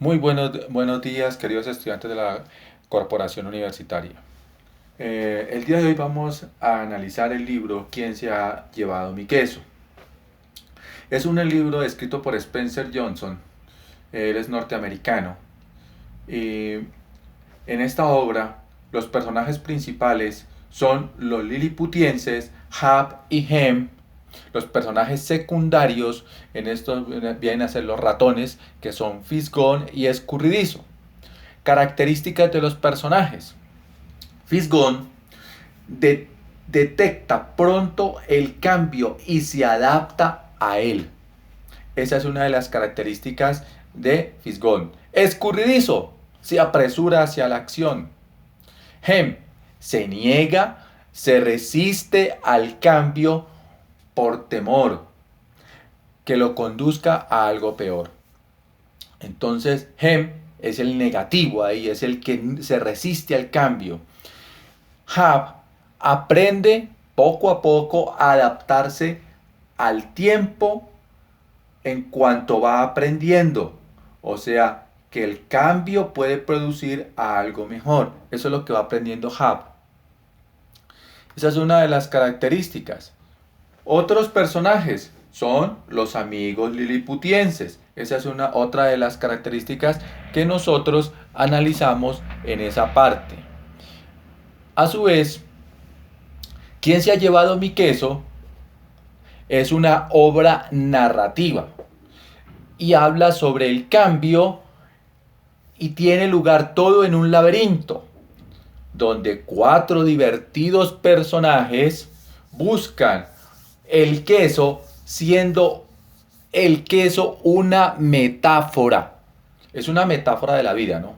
Muy buenos días, queridos estudiantes de la Corporación Universitaria. El día de hoy vamos a analizar el libro ¿Quién se ha llevado mi queso? Es un libro escrito por Spencer Johnson. Él es norteamericano. Y en esta obra, los personajes principales son los liliputienses, Hab y Hem. Los personajes secundarios en esto vienen a ser los ratones, que son Fisgón y Escurridizo. Características de los personajes. Fisgón detecta pronto el cambio y se adapta a él. Esa es una de las características de Fisgón. Escurridizo se apresura hacia la acción. Hem se niega, se resiste al cambio por temor que lo conduzca a algo peor. Entonces, Hem es el negativo ahí, es el que se resiste al cambio. Hab aprende poco a poco a adaptarse al tiempo en cuanto va aprendiendo. O sea, que el cambio puede producir a algo mejor. Eso es lo que va aprendiendo Hab. Esa es una de las características. Otros personajes son los amigos liliputienses. Esa es otra de las características que nosotros analizamos en esa parte. A su vez, ¿Quién se ha llevado mi queso? Es una obra narrativa y habla sobre el cambio y tiene lugar todo en un laberinto, donde cuatro divertidos personajes buscan el queso, siendo el queso una metáfora. Es una metáfora de la vida, ¿no?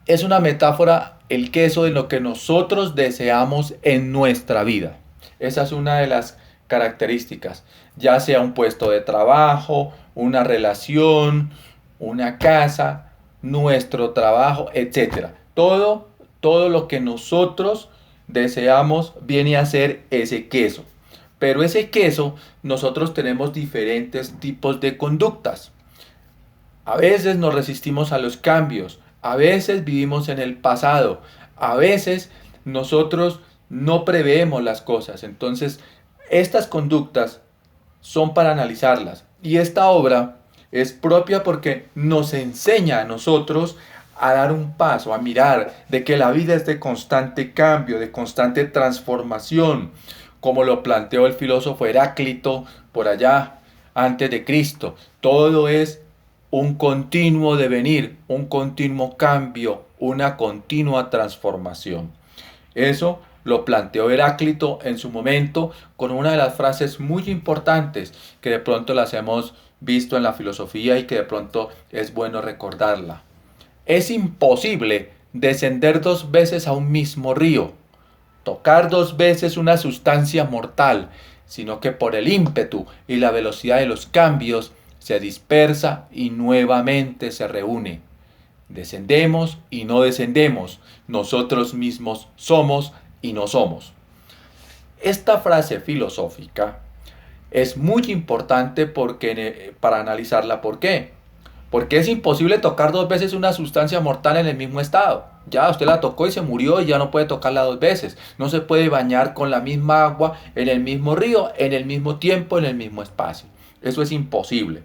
Es una metáfora el queso de lo que nosotros deseamos en nuestra vida. Esa es una de las características, ya sea un puesto de trabajo, una relación, una casa, nuestro trabajo, etcétera. Todo lo que nosotros deseamos viene a ser ese queso. Pero ese queso, nosotros tenemos diferentes tipos de conductas. A veces nos resistimos a los cambios, a veces vivimos en el pasado, a veces nosotros no preveemos las cosas. Entonces, estas conductas son para analizarlas. Y esta obra es propia porque nos enseña a nosotros a dar un paso, a mirar de que la vida es de constante cambio, de constante transformación, como lo planteó el filósofo Heráclito por allá antes de Cristo. Todo es un continuo devenir, un continuo cambio, una continua transformación. Eso lo planteó Heráclito en su momento con una de las frases muy importantes que de pronto las hemos visto en la filosofía y que de pronto es bueno recordarla. Es imposible descender dos veces a un mismo río, tocar dos veces una sustancia mortal, sino que por el ímpetu y la velocidad de los cambios se dispersa y nuevamente se reúne. Descendemos y no descendemos, nosotros mismos somos y no somos. Esta frase filosófica es muy importante para analizarla. ¿Por qué? Porque es imposible tocar dos veces una sustancia mortal en el mismo estado. Ya usted la tocó y se murió y ya no puede tocarla dos veces. No se puede bañar con la misma agua en el mismo río, en el mismo tiempo, en el mismo espacio. Eso es imposible.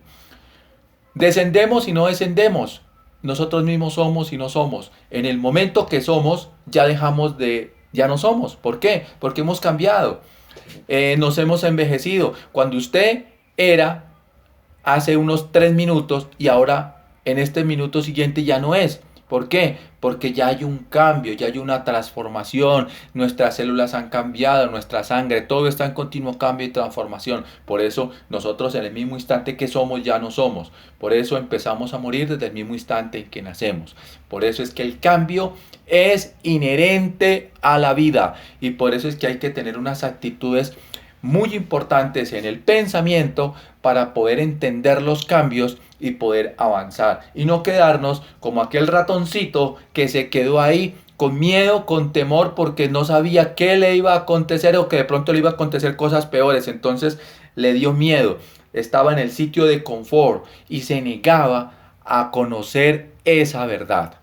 Descendemos y no descendemos. Nosotros mismos somos y no somos. En el momento que somos, ya no somos. ¿Por qué? Porque hemos cambiado. Nos hemos envejecido. Cuando usted era hace unos 3 minutos y ahora en este minuto siguiente ya no es. ¿Por qué? Porque ya hay un cambio, ya hay una transformación, nuestras células han cambiado, nuestra sangre, todo está en continuo cambio y transformación. Por eso nosotros en el mismo instante que somos ya no somos. Por eso empezamos a morir desde el mismo instante en que nacemos. Por eso es que el cambio es inherente a la vida y por eso es que hay que tener unas actitudes muy importantes en el pensamiento para poder entender los cambios y poder avanzar y no quedarnos como aquel ratoncito que se quedó ahí con miedo, con temor porque no sabía qué le iba a acontecer o que de pronto le iba a acontecer cosas peores. Entonces le dio miedo, estaba en el sitio de confort y se negaba a conocer esa verdad.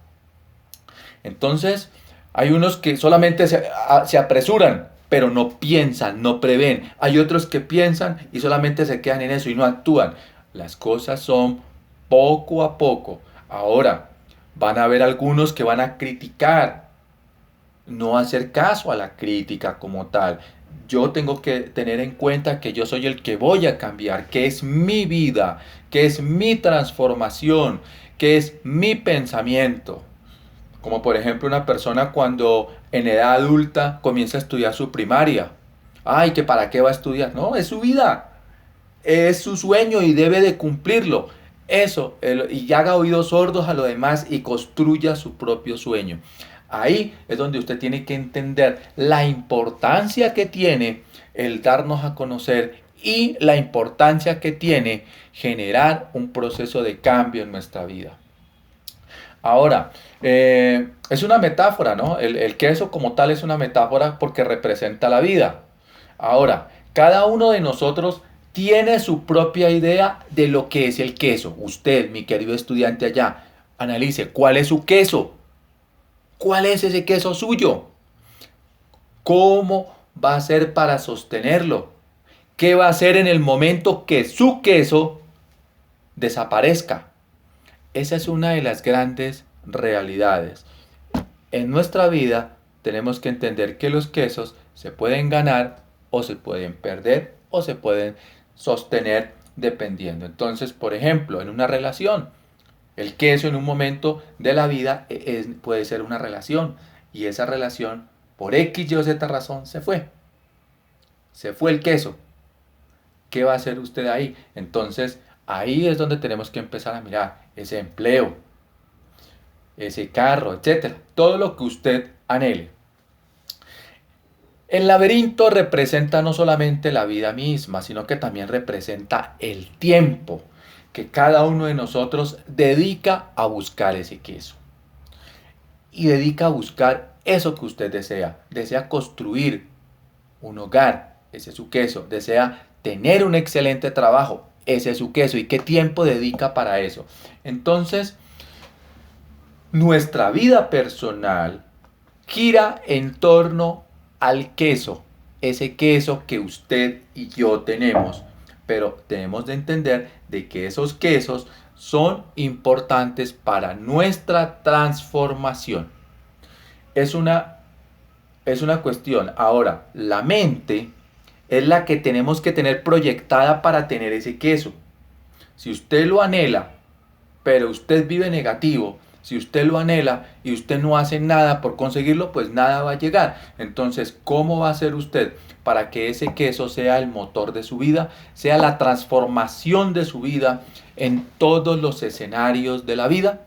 Entonces, hay unos que solamente se apresuran, pero no piensan, no prevén. Hay otros que piensan y solamente se quedan en eso y no actúan. Las cosas son poco a poco. Ahora, van a haber algunos que van a criticar, no hacer caso a la crítica como tal. Yo tengo que tener en cuenta que yo soy el que voy a cambiar, que es mi vida, que es mi transformación, que es mi pensamiento. Como por ejemplo una persona cuando en edad adulta comienza a estudiar su primaria. Ay, que para qué va a estudiar. No, es su vida, es su sueño y debe de cumplirlo. Eso, y haga oídos sordos a lo demás y construya su propio sueño. Ahí es donde usted tiene que entender la importancia que tiene el darnos a conocer y la importancia que tiene generar un proceso de cambio en nuestra vida. Ahora, es una metáfora, ¿no? El queso como tal es una metáfora porque representa la vida. Ahora, cada uno de nosotros tiene su propia idea de lo que es el queso. Usted, mi querido estudiante allá, analice cuál es su queso. ¿Cuál es ese queso suyo? ¿Cómo va a ser para sostenerlo? ¿Qué va a hacer en el momento que su queso desaparezca? Esa es una de las grandes realidades. En nuestra vida tenemos que entender que los quesos se pueden ganar o se pueden perder o se pueden sostener dependiendo. Entonces, por ejemplo, en una relación, el queso en un momento de la vida puede ser una relación y esa relación por X, Y o Z razón se fue. Se fue el queso. ¿Qué va a hacer usted ahí? Entonces, ahí es donde tenemos que empezar a mirar ese empleo, ese carro, etcétera. Todo lo que usted anhele. El laberinto representa no solamente la vida misma, sino que también representa el tiempo que cada uno de nosotros dedica a buscar ese queso. Y dedica a buscar eso que usted desea. Desea construir un hogar, ese es su queso. Desea tener un excelente trabajo, ese es su queso. ¿Y qué tiempo dedica para eso? Entonces, nuestra vida personal gira en torno al queso, ese queso que usted y yo tenemos. Pero tenemos de entender de que esos quesos son importantes para nuestra transformación. Es una, es una cuestión. Ahora, la mente es la que tenemos que tener proyectada para tener ese queso. Si usted lo anhela, pero usted vive negativo, si usted lo anhela y usted no hace nada por conseguirlo, pues nada va a llegar. Entonces, ¿cómo va a hacer usted para que ese queso sea el motor de su vida, sea la transformación de su vida en todos los escenarios de la vida?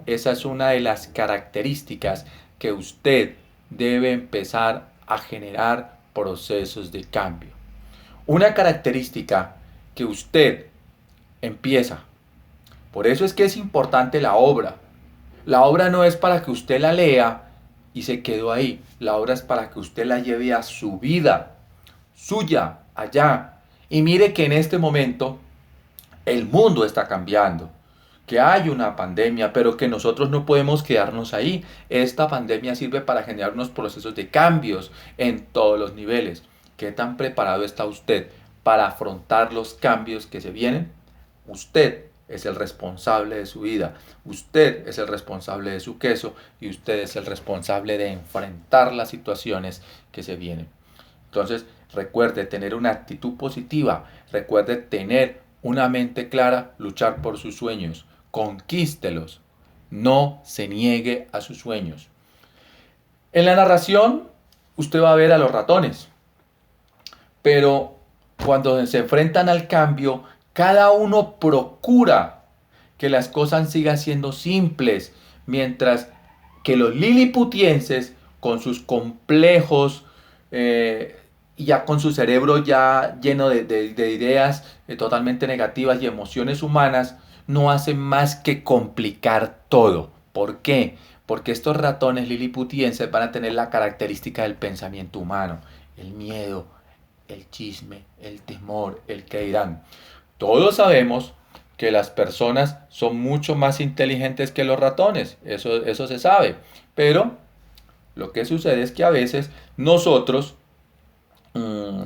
Esa es una de las características que usted debe empezar a generar procesos de cambio. Una característica que usted empieza. Por eso es que es importante la obra. La obra no es para que usted la lea y se quedó ahí. La obra es para que usted la lleve a su vida, suya, allá. Y mire que en este momento el mundo está cambiando, que hay una pandemia, pero que nosotros no podemos quedarnos ahí. Esta pandemia sirve para generar unos procesos de cambios en todos los niveles. ¿Qué tan preparado está usted para afrontar los cambios que se vienen? Usted es el responsable de su vida, usted es el responsable de su queso y usted es el responsable de enfrentar las situaciones que se vienen. Entonces, recuerde tener una actitud positiva, recuerde tener una mente clara, luchar por sus sueños, conquístelos, no se niegue a sus sueños. En la narración, usted va a ver a los ratones, pero cuando se enfrentan al cambio, cada uno procura que las cosas sigan siendo simples, mientras que los liliputienses, con sus complejos, y ya con su cerebro ya lleno de ideas totalmente negativas y emociones humanas, no hacen más que complicar todo. ¿Por qué? Porque estos ratones liliputienses van a tener la característica del pensamiento humano, el miedo, el chisme, el temor, el que dirán. Todos sabemos que las personas son mucho más inteligentes que los ratones, eso se sabe, pero lo que sucede es que a veces nosotros mm,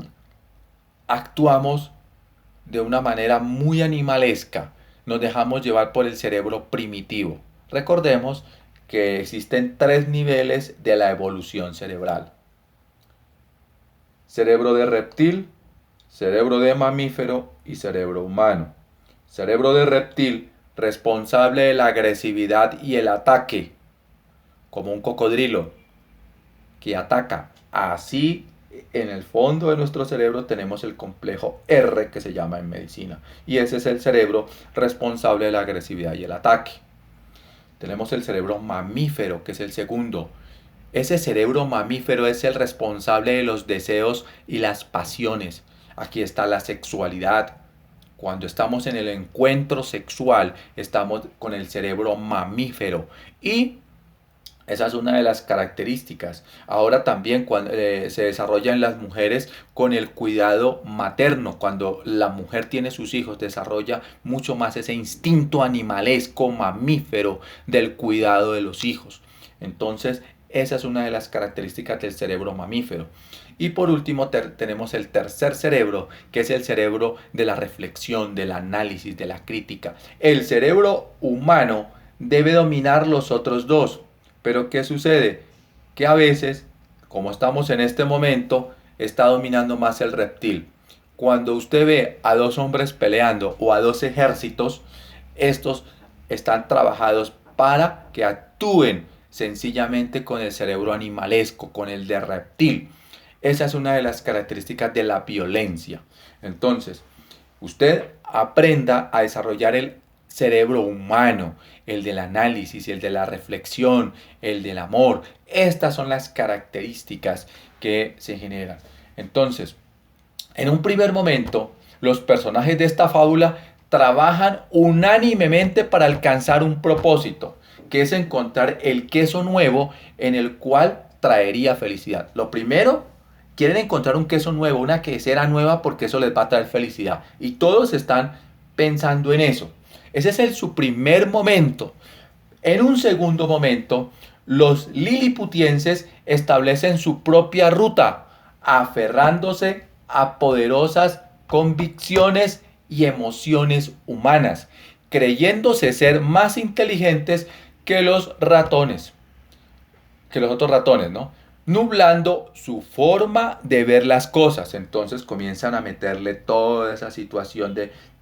actuamos de una manera muy animalesca, nos dejamos llevar por el cerebro primitivo. Recordemos que existen tres niveles de la evolución cerebral: cerebro de reptil, cerebro de mamífero y cerebro humano. Cerebro de reptil, responsable de la agresividad y el ataque, como un cocodrilo que ataca. Así, en el fondo de nuestro cerebro tenemos el complejo R, que se llama en medicina, y ese es el cerebro responsable de la agresividad y el ataque. Tenemos el cerebro mamífero, que es el segundo. Ese cerebro mamífero es el responsable de los deseos y las pasiones. Aquí está la sexualidad. Cuando estamos en el encuentro sexual, estamos con el cerebro mamífero. Y esa es una de las características. Ahora también cuando, se desarrolla en las mujeres con el cuidado materno. Cuando la mujer tiene sus hijos, desarrolla mucho más ese instinto animalesco, mamífero del cuidado de los hijos. Entonces, esa es una de las características del cerebro mamífero. Y por último tenemos el tercer cerebro, que es el cerebro de la reflexión, del análisis, de la crítica. El cerebro humano debe dominar los otros dos. Pero ¿qué sucede? Que a veces, como estamos en este momento, está dominando más el reptil. Cuando usted ve a dos hombres peleando o a dos ejércitos, estos están trabajados para que actúen sencillamente con el cerebro animalesco, con el de reptil. Esa es una de las características de la violencia. Entonces, usted aprenda a desarrollar el cerebro humano, el del análisis, el de la reflexión, el del amor. Estas son las características que se generan. Entonces, en un primer momento, los personajes de esta fábula trabajan unánimemente para alcanzar un propósito, que es encontrar el queso nuevo en el cual traería felicidad. Lo primero, quieren encontrar un queso nuevo, una quesera nueva, porque eso les va a traer felicidad. Y todos están pensando en eso. Ese es su primer momento. En un segundo momento, los liliputienses establecen su propia ruta, aferrándose a poderosas convicciones y emociones humanas, creyéndose ser más inteligentes que los ratones, que los otros ratones, ¿no? Nublando su forma de ver las cosas. Entonces comienzan a meterle toda esa situación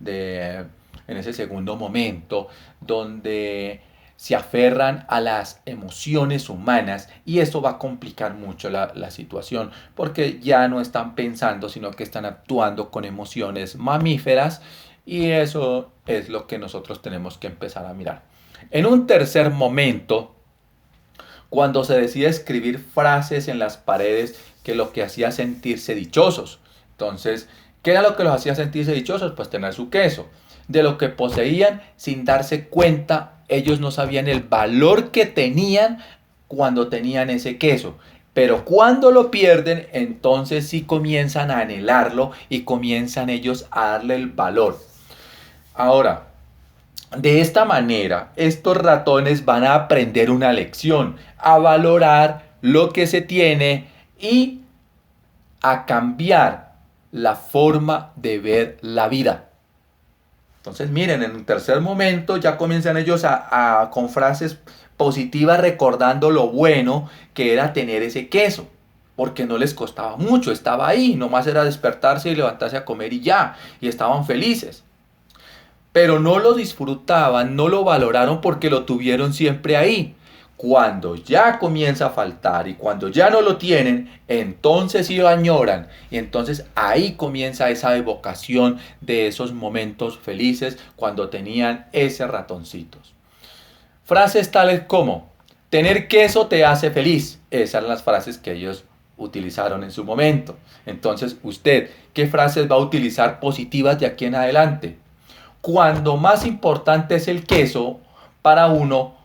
en ese segundo momento, donde se aferran a las emociones humanas, y eso va a complicar mucho la situación, porque ya no están pensando, sino que están actuando con emociones mamíferas, y eso es lo que nosotros tenemos que empezar a mirar. En un tercer momento, cuando se decide escribir frases en las paredes que lo que hacía sentirse dichosos. Entonces, ¿qué era lo que los hacía sentirse dichosos? Pues tener su queso. De lo que poseían, sin darse cuenta, ellos no sabían el valor que tenían cuando tenían ese queso. Pero cuando lo pierden, entonces sí comienzan a anhelarlo y comienzan ellos a darle el valor. Ahora, de esta manera, estos ratones van a aprender una lección, a valorar lo que se tiene y a cambiar la forma de ver la vida. Entonces, miren, en un tercer momento ya comienzan ellos con frases positivas, recordando lo bueno que era tener ese queso, porque no les costaba mucho, estaba ahí, nomás era despertarse y levantarse a comer y ya, y estaban felices. Pero no lo disfrutaban, no lo valoraron, porque lo tuvieron siempre ahí. Cuando ya comienza a faltar y cuando ya no lo tienen, entonces sí lo añoran. Y entonces ahí comienza esa evocación de esos momentos felices cuando tenían ese ratoncitos. Frases tales como: tener queso te hace feliz. Esas eran las frases que ellos utilizaron en su momento. Entonces, usted, ¿qué frases va a utilizar positivas de aquí en adelante? Cuando más importante es el queso para uno,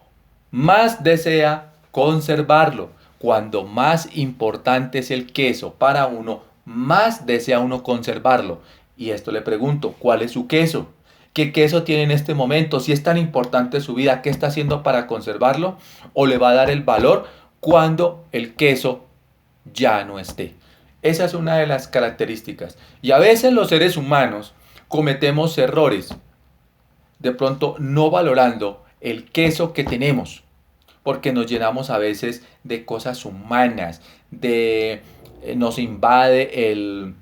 más desea conservarlo. Cuando más importante es el queso para uno, más desea uno conservarlo. Y esto le pregunto, ¿cuál es su queso? ¿Qué queso tiene en este momento? Si es tan importante su vida, ¿qué está haciendo para conservarlo? ¿O le va a dar el valor cuando el queso ya no esté? Esa es una de las características. Y a veces los seres humanos cometemos errores, de pronto no valorando el queso que tenemos, porque nos llenamos a veces de cosas humanas, nos invade el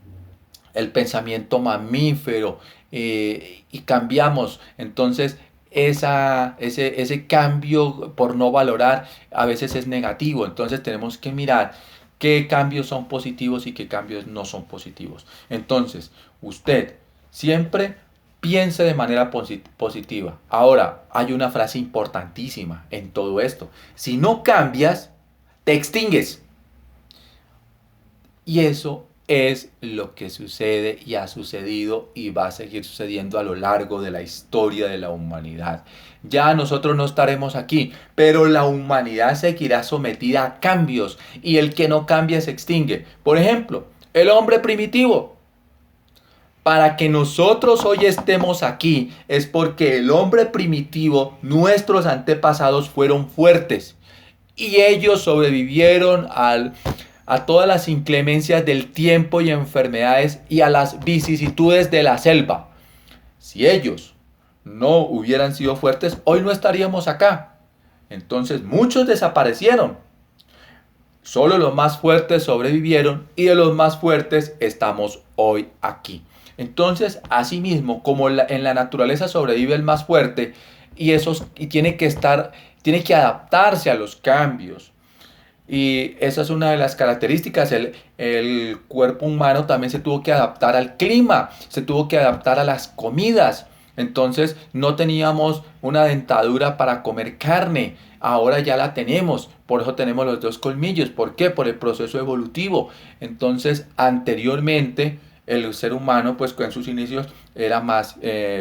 pensamiento mamífero, y cambiamos. Entonces, ese cambio por no valorar a veces es negativo. Entonces tenemos que mirar qué cambios son positivos y qué cambios no son positivos. Entonces, usted siempre piense de manera positiva. Ahora, hay una frase importantísima en todo esto. Si no cambias, te extingues. Y eso es lo que sucede y ha sucedido y va a seguir sucediendo a lo largo de la historia de la humanidad. Ya nosotros no estaremos aquí, pero la humanidad seguirá sometida a cambios y el que no cambia se extingue. Por ejemplo, el hombre primitivo. Para que nosotros hoy estemos aquí es porque el hombre primitivo, nuestros antepasados fueron fuertes y ellos sobrevivieron a todas las inclemencias del tiempo y enfermedades y a las vicisitudes de la selva. Si ellos no hubieran sido fuertes, hoy no estaríamos acá. Entonces muchos desaparecieron. Solo los más fuertes sobrevivieron y de los más fuertes estamos hoy aquí. Entonces, asimismo, como en la naturaleza sobrevive el más fuerte y tiene que adaptarse a los cambios. Y esa es una de las características. El cuerpo humano también se tuvo que adaptar al clima, se tuvo que adaptar a las comidas. Entonces no teníamos una dentadura para comer carne. Ahora ya la tenemos. Por eso tenemos los dos colmillos. ¿Por qué? Por el proceso evolutivo. Entonces anteriormente el ser humano, pues en sus inicios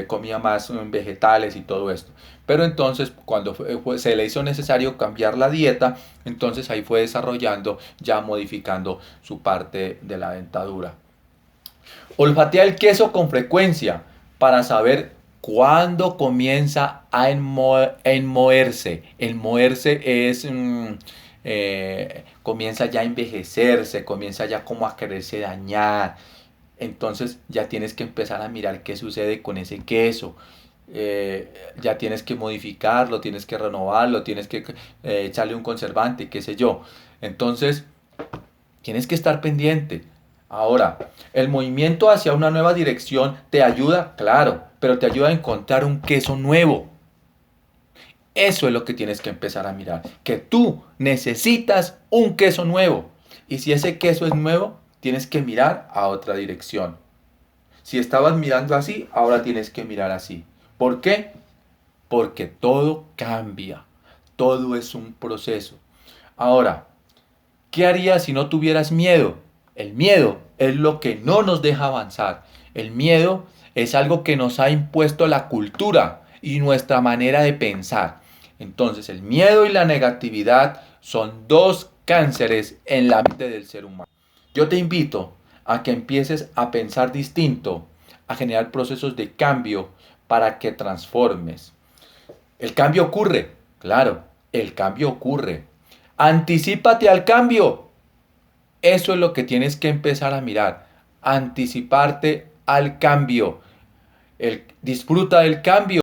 comía más vegetales y todo esto. Pero entonces cuando se le hizo necesario cambiar la dieta, entonces ahí fue desarrollando, ya modificando su parte de la dentadura. Olfatea el queso con frecuencia para saber cuándo comienza a enmoherse. Enmoherse es comienza ya a envejecerse, comienza ya como a quererse dañar. Entonces ya tienes que empezar a mirar qué sucede con ese queso. Ya tienes que modificarlo, tienes que renovarlo, tienes que echarle un conservante, qué sé yo. Entonces, tienes que estar pendiente. Ahora, el movimiento hacia una nueva dirección te ayuda, claro, pero te ayuda a encontrar un queso nuevo. Eso es lo que tienes que empezar a mirar, que tú necesitas un queso nuevo. Y si ese queso es nuevo, tienes que mirar a otra dirección. Si estabas mirando así, ahora tienes que mirar así. ¿Por qué? Porque todo cambia. Todo es un proceso. Ahora, ¿qué harías si no tuvieras miedo? El miedo es lo que no nos deja avanzar. El miedo es algo que nos ha impuesto la cultura y nuestra manera de pensar. Entonces, el miedo y la negatividad son dos cánceres en la mente del ser humano. Yo te invito a que empieces a pensar distinto, a generar procesos de cambio para que transformes. El cambio ocurre, claro, el cambio ocurre. Anticípate al cambio. Eso es lo que tienes que empezar a mirar. Anticiparte al cambio. Disfruta del cambio.